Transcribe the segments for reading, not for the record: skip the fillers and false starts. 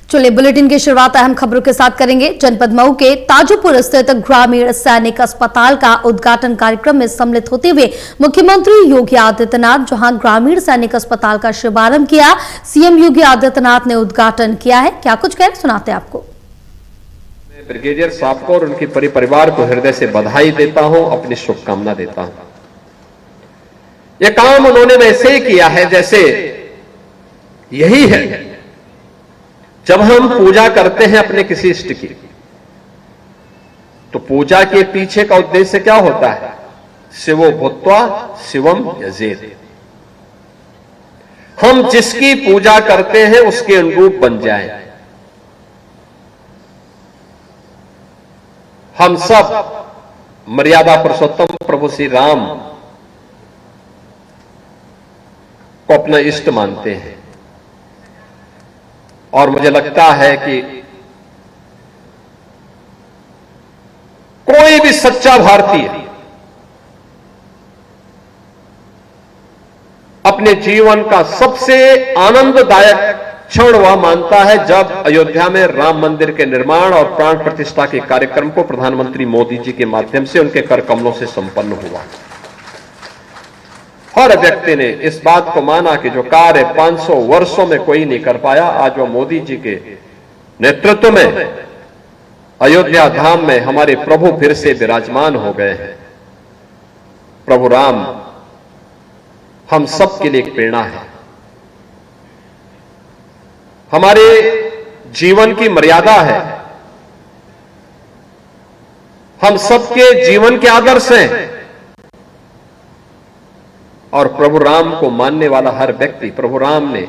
चलिए बुलेटिन की शुरुआत अहम खबरों के साथ करेंगे। जनपद मऊ के ताजोपुर स्थित ग्रामीण सैनिक अस्पताल का उद्घाटन कार्यक्रम में सम्मिलित होते हुए मुख्यमंत्री योगी आदित्यनाथ जहां ग्रामीण सैनिक अस्पताल का शुभारंभ किया, सीएम योगी आदित्यनाथ ने उद्घाटन किया है। क्या कुछ कह सुनाते हैं आपको। ब्रिगेडियर साहब को और उनके परिवार को हृदय से बधाई देता हूं, अपनी शुभकामना देता हूं। यह काम उन्होंने वैसे ही किया है जैसे यही है जब हम पूजा करते हैं अपने किसी इष्ट की, तो पूजा के पीछे का उद्देश्य क्या होता है? शिवो भूत्वा शिवम यजेत। हम जिसकी पूजा करते हैं उसके अनुरूप बन जाएं। हम सब मर्यादा पुरुषोत्तम प्रभु श्री राम को अपना इष्ट मानते हैं, और मुझे लगता है कि कोई भी सच्चा भारतीय अपने जीवन का सबसे आनंददायक क्षण वह मानता है जब अयोध्या में राम मंदिर के निर्माण और प्राण प्रतिष्ठा के कार्यक्रम को प्रधानमंत्री मोदी जी के माध्यम से उनके कर कमलों से संपन्न हुआ। हर व्यक्ति ने इस बात को माना कि जो कार्य 500 वर्षों में कोई नहीं कर पाया, आज वह मोदी जी के नेतृत्व में अयोध्या धाम में हमारे प्रभु फिर से विराजमान हो गए हैं। प्रभु राम हम सबके लिए एक प्रेरणा है। हमारे जीवन की मर्यादा है, हम सबके जीवन के आदर्श हैं, और प्रभु राम को मानने वाला हर व्यक्ति, प्रभु राम ने,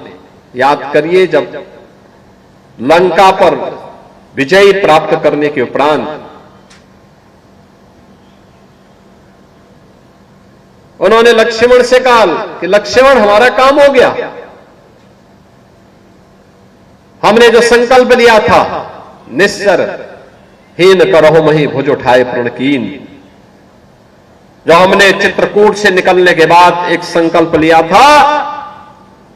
याद करिए, जब लंका पर विजय प्राप्त करने के उपरांत उन्होंने लक्ष्मण से कहा कि लक्ष्मण हमारा काम हो गया, हमने जो संकल्प लिया था निस्सर हीन करहो मही भुज उठाए प्रणकीन, जो हमने चित्रकूट से निकलने के बाद एक संकल्प लिया था,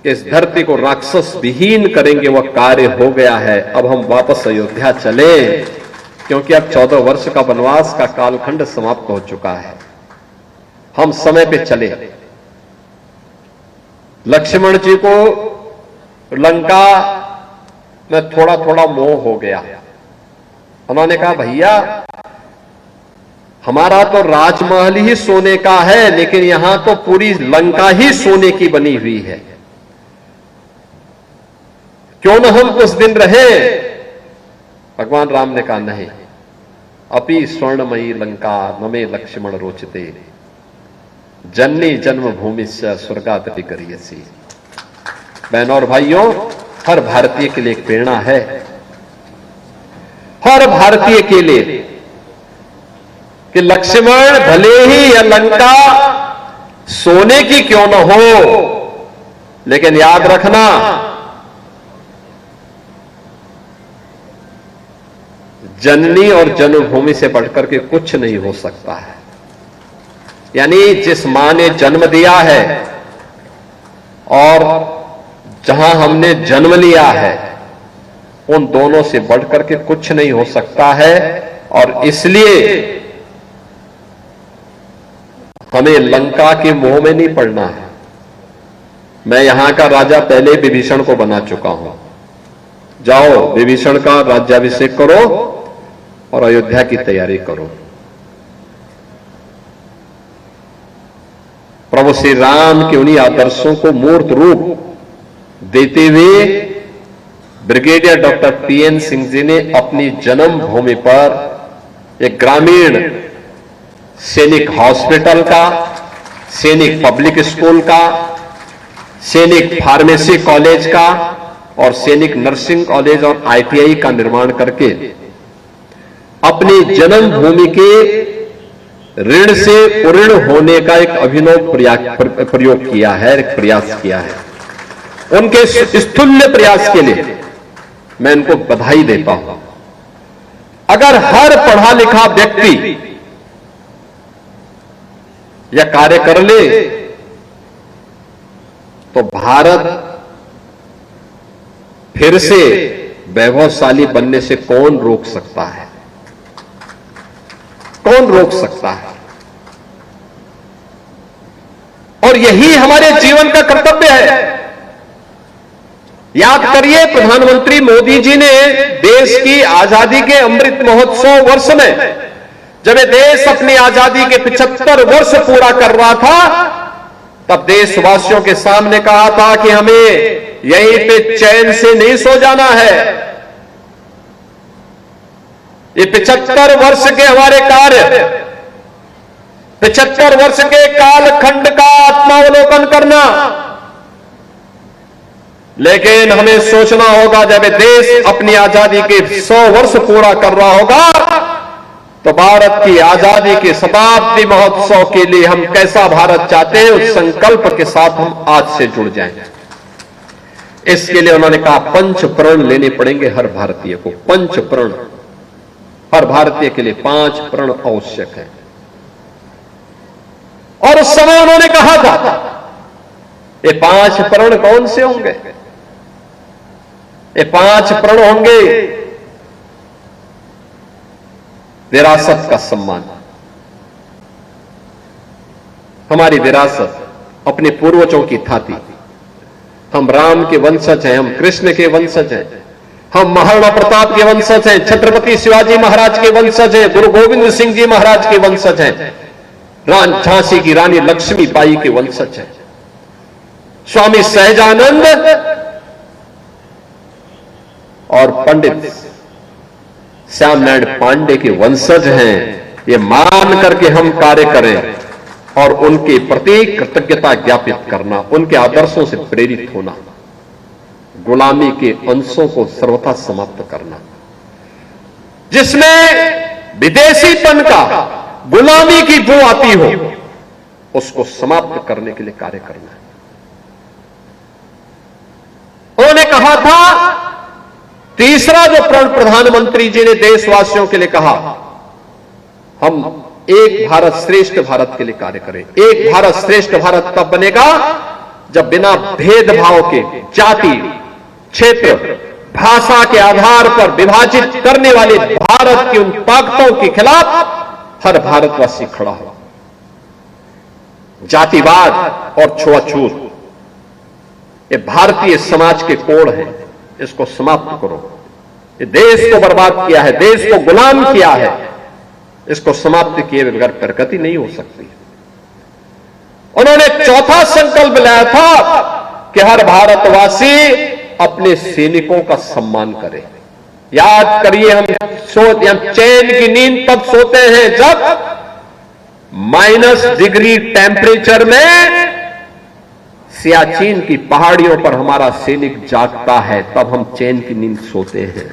इस धरती को राक्षस विहीन करेंगे, वह कार्य हो गया है। अब हम वापस अयोध्या चले, क्योंकि अब 14 वर्ष का वनवास का कालखंड समाप्त हो चुका है। हम समय पे चले। लक्ष्मण जी को लंका में थोड़ा थोड़ा मोह हो गया। उन्होंने कहा भैया हमारा तो राजमहल ही सोने का है, लेकिन यहां तो पूरी लंका ही सोने की बनी हुई है, क्यों न हम कुछ दिन रहे? भगवान राम ने कहा नहीं, अपि स्वर्णमयी लंका नमे लक्ष्मण रोचते, जननी जन्मभूमि से स्वर्गादपि करियसी। बहनों और भाइयों, हर भारतीय के लिए एक प्रेरणा है, हर भारतीय के लिए, कि लक्ष्मण भले ही यह लंका सोने की क्यों न हो, लेकिन याद रखना जननी और जन्मभूमि से बढ़कर के कुछ नहीं हो सकता है। यानी जिस मां ने जन्म दिया है और जहां हमने जन्म लिया है, उन दोनों से बढ़कर के कुछ नहीं हो सकता है। और इसलिए हमें लंका के मोह में नहीं पड़ना है। मैं यहां का राजा पहले विभीषण को बना चुका हूं। जाओ विभीषण का राज्याभिषेक करो और अयोध्या की तैयारी करो। प्रभु श्री राम के उन्हीं आदर्शों को मूर्त रूप देते हुए brigadier doctor PN Singh ji ने अपनी जन्मभूमि पर एक ग्रामीण सैनिक हॉस्पिटल का, सैनिक पब्लिक स्कूल का, सैनिक फार्मेसी कॉलेज का और सैनिक नर्सिंग कॉलेज और आईटीआई का निर्माण करके अपनी जन्मभूमि के ऋण से ऋण होने का एक अभिनव प्रयोग किया है, एक प्रयास किया है। उनके स्तुल्य प्रयास के लिए मैं इनको बधाई देता हूं। अगर हर पढ़ा लिखा व्यक्ति यह कार्य कर ले तो भारत फिर से वैभवशाली बनने से कौन रोक सकता है? कौन रोक सकता है? और यही हमारे जीवन का कर्तव्य है। याद करिए, प्रधानमंत्री मोदी जी ने देश की आजादी के अमृत महोत्सव वर्ष में, जब ये देश अपनी आजादी के 75 वर्ष पूरा कर रहा था, तब देशवासियों के सामने कहा था कि हमें यहीं पे चैन से नहीं सो जाना है। ये 75 वर्ष के हमारे कार्य, 75 वर्ष के कालखंड का आत्मावलोकन करना, लेकिन हमें सोचना होगा जब देश अपनी आजादी के 100 वर्ष पूरा कर रहा होगा, तो भारत की आजादी के शताब्दी महोत्सव के लिए हम कैसा भारत चाहते हैं, उस संकल्प के साथ हम आज से जुड़ जाएं। इसके लिए उन्होंने कहा 5 प्रण लेने पड़ेंगे हर भारतीय को। 5 प्रण हर भारतीय के लिए 5 प्रण आवश्यक है। और उस समय उन्होंने कहा था, ये 5 प्रण कौन से होंगे? ये 5 प्रण होंगे विरासत का सम्मान। हमारी विरासत अपने पूर्वजों की था। हम राम के वंशज हैं, हम कृष्ण के वंशज हैं, हम महाराणा प्रताप के वंशज हैं, छत्रपति शिवाजी महाराज के वंशज हैं, गुरु गोविंद सिंह जी महाराज के वंशज हैं, झांसी की रानी लक्ष्मीबाई के वंशज हैं, स्वामी सहजानंद और पंडित श्याम नारायण पांडे के वंशज हैं। ये मान करके हम कार्य करें और उनके प्रति कृतज्ञता ज्ञापित करना, उनके आदर्शों से प्रेरित होना, गुलामी के अंशों को सर्वथा समाप्त करना, जिसमें विदेशीपन का, गुलामी की बू आती हो, उसको समाप्त करने के लिए कार्य करना है। उन्होंने कहा था, तीसरा जो प्रण प्रधानमंत्री जी ने देशवासियों के लिए कहा, हम एक भारत श्रेष्ठ भारत के लिए कार्य करें। एक भारत श्रेष्ठ भारत तब बनेगा जब बिना भेदभाव के जाति, क्षेत्र, भाषा के आधार पर विभाजित करने वाले भारत की उन ताकतों के खिलाफ हर भारतवासी खड़ा हो। जातिवाद और छुआछूत ये भारतीय समाज के कोड हैं, इसको समाप्त करो। ये देश को बर्बाद किया है, देश को गुलाम किया है, इसको समाप्त किए बगैर प्रगति नहीं हो सकती। उन्होंने चौथा संकल्प लिया था कि हर भारतवासी अपने सैनिकों का सम्मान करे। याद करिए, हम चैन की नींद तब सोते हैं जब -डिग्री टेम्परेचर में सियाचिन की पहाड़ियों पर हमारा सैनिक जागता है, तब हम चैन की नींद सोते हैं।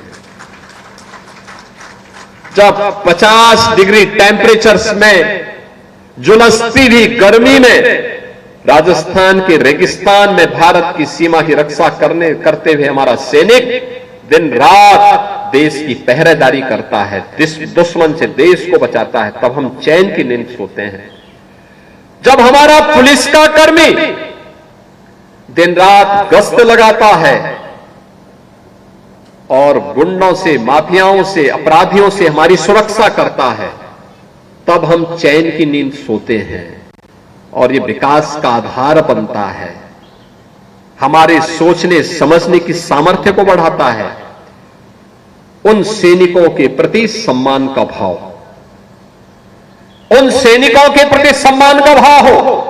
जब 50 डिग्री टेम्परेचर में झुलसती भी गर्मी में राजस्थान के रेगिस्तान में भारत की सीमा की रक्षा करते हुए हमारा सैनिक दिन रात देश की पहरेदारी करता है, दुश्मन से देश को बचाता है, तब हम चैन की नींद सोते हैं। जब हमारा पुलिस का कर्मी दिन रात गश्त लगाता है और गुंडों से, माफियाओं से, अपराधियों से हमारी सुरक्षा करता है, तब हम चैन की नींद सोते हैं। और ये विकास का आधार बनता है, हमारे सोचने समझने की सामर्थ्य को बढ़ाता है। उन सैनिकों के प्रति सम्मान का भाव, उन सैनिकों के प्रति सम्मान का भाव हो।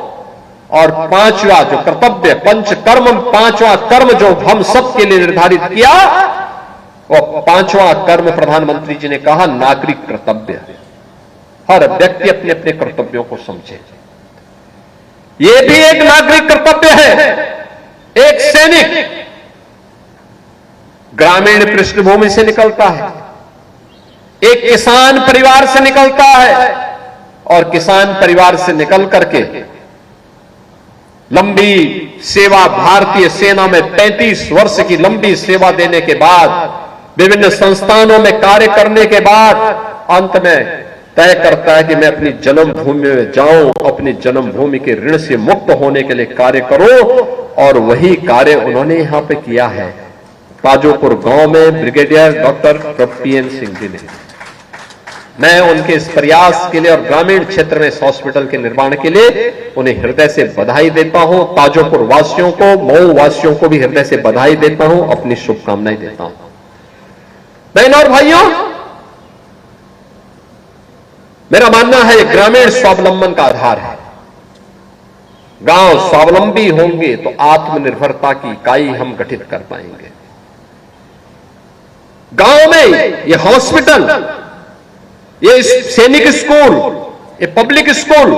और 5वां जो कर्तव्य, पंचकर्म, 5वां कर्म जो हम सबके लिए निर्धारित किया, वो 5वां कर्म प्रधानमंत्री जी ने कहा नागरिक कर्तव्य। हर व्यक्ति अपने अपने कर्तव्यों को समझे। ये भी एक नागरिक कर्तव्य है। एक सैनिक ग्रामीण पृष्ठभूमि से निकलता है, एक किसान परिवार से निकलता है, और किसान परिवार से निकल करके लंबी सेवा, भारतीय सेना में 35 वर्ष की लंबी सेवा देने के बाद, विभिन्न संस्थानों में कार्य करने के बाद अंत में तय करता है कि मैं अपनी जन्मभूमि में जाऊं, अपनी जन्मभूमि के ऋण से मुक्त होने के लिए कार्य करूं। और वही कार्य उन्होंने यहां पे किया है। ताजोपुर गांव में brigadier doctor TN Singh ji ने। मैं उनके इस प्रयास के लिए और ग्रामीण क्षेत्र में इस हॉस्पिटल के निर्माण के लिए उन्हें हृदय से बधाई देता हूं। ताजोपुर वासियों को, मऊ वासियों को भी हृदय से बधाई देता हूं, अपनी शुभकामनाएं देता हूं। बहनों और भाइयों, मेरा मानना है ग्रामीण स्वावलंबन का आधार है। गांव स्वावलंबी होंगे तो आत्मनिर्भरता की इकाई हम गठित कर पाएंगे। गांव में ये हॉस्पिटल, ये सैनिक स्कूल, ये पब्लिक स्कूल,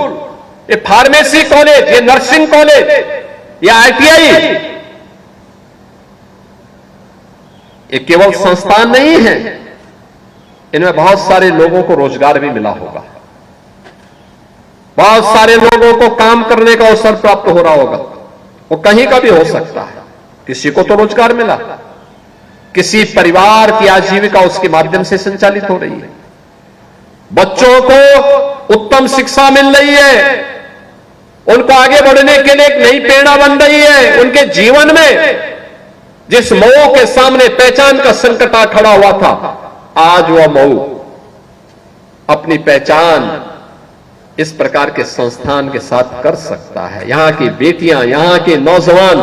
ये फार्मेसी कॉलेज, ये नर्सिंग कॉलेज, ये आईटीआई, ये केवल संस्थान नहीं है, इनमें बहुत सारे लोगों को रोजगार भी मिला होगा। बहुत सारे लोगों को काम करने का अवसर प्राप्त हो रहा होगा। वो कहीं का भी हो सकता है। किसी को तो रोजगार मिला, किसी परिवार की आजीविका उसके माध्यम से संचालित हो रही है। बच्चों को उत्तम शिक्षा मिल रही है, उनको आगे बढ़ने के लिए एक नई प्रेरणा बन रही है। उनके जीवन में जिस मऊ के सामने पहचान का संकट आ खड़ा हुआ था, आज वह मऊ अपनी पहचान इस प्रकार के संस्थान के साथ कर सकता है। यहां की बेटियां, यहां के नौजवान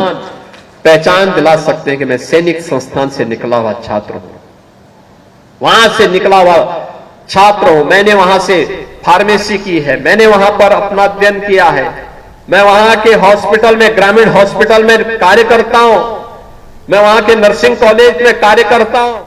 पहचान दिला सकते हैं कि मैं सैनिक संस्थान से निकला हुआ छात्र हूं, वहां से निकला हुआ छात्र हूं, मैंने वहां से फार्मेसी की है, मैंने वहां पर अपना अध्ययन किया है, मैं वहां के हॉस्पिटल में, ग्रामीण हॉस्पिटल में कार्य करता हूं, मैं वहां के नर्सिंग कॉलेज में कार्य करता हूं।